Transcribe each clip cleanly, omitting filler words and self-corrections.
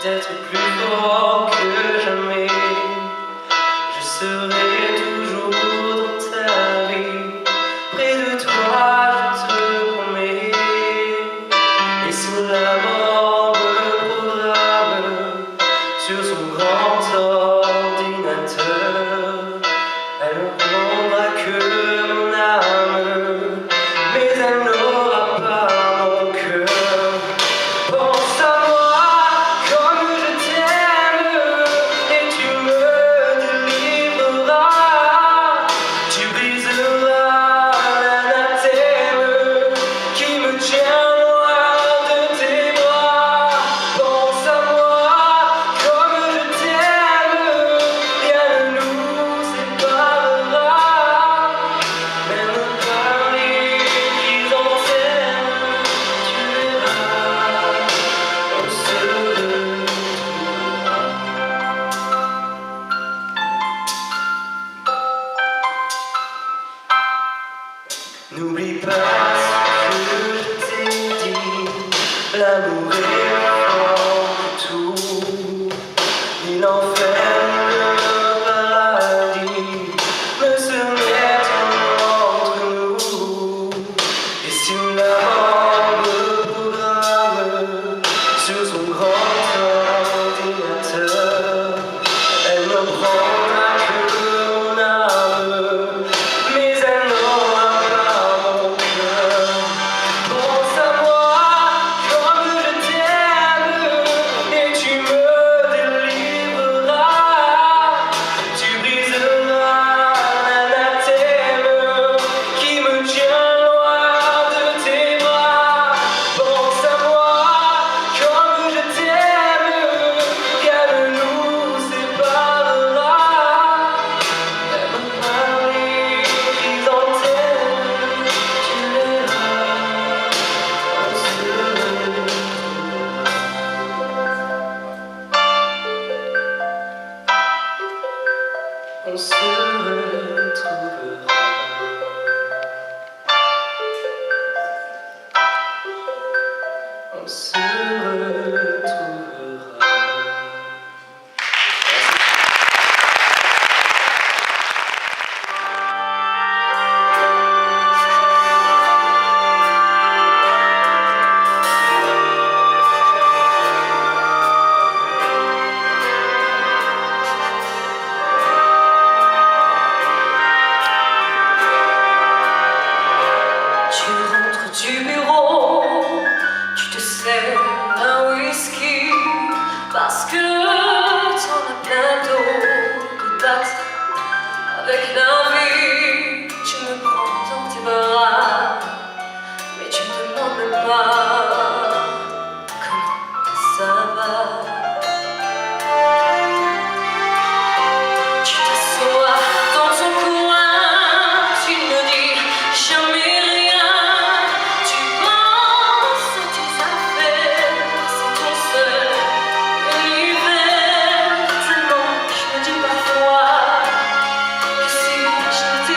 d'être plus fort que jamais. Je serai toujours dans ta vie, près de toi je te promets. Et si la mort me programme sur son grand ordinateur, elle ne prendra que mon âme, mais elle n'aura pas mon cœur. Pense à moi comme je t'aime, et tu me délivreras. Tu briseras l'anathème qui me tient loin de tes bras. Pense à moi comme je t'aime, rien ne nous séparera. Même Paris qui t'enterre, tu verras, on se retrouvera. N'oublie pas ce que je t'ai dit, l'amour est fort que tout, ni l'enfer ni le paradis ne se mettent entre nous. Et si la mort me programme sur son grand ordinateur, elle ne prendra que mon âme, mais elle n'aura pas mon cœur. Pense à moi comme je t'aime, et tu me délivreras. Tu briseras l'anathème qui me tient loin de tes bras. Pense à moi comme je t'aime, rien ne nous séparera. Même Paris qui t'enterre, tu verras, on se retrouvera. On se retrouvera. On se retrouvera. Tu rentres du bureau, tu te sers un whisky parce que t'en as plein d'eau de date. Avec l'envie, tu me prends dans tes bras, mais tu me demandes même pas comment ça va. Tu t'assois dans ton coin, tu ne dis jamais rien. Tu penses à tes affaires, c'est ton seul univers. Tellement je me dis parfois que si je n'étais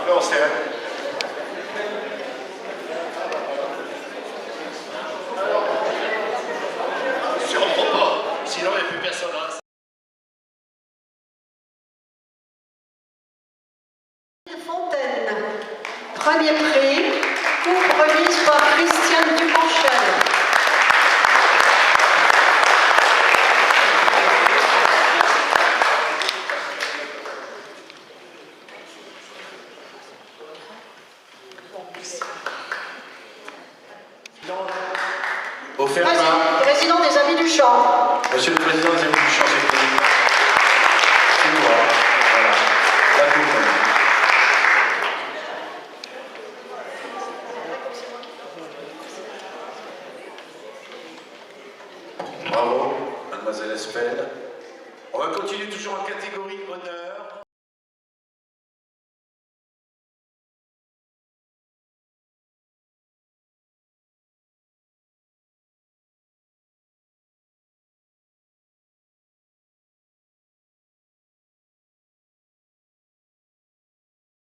Non, c'est vrai. Sûrement pas. Sinon, il n'y a plus personne là. Fontaine. Premier prix, coupe remise par Christiane Duponchel. Offert par Président des Amis du Chant. Monsieur le Président des Amis du Champ,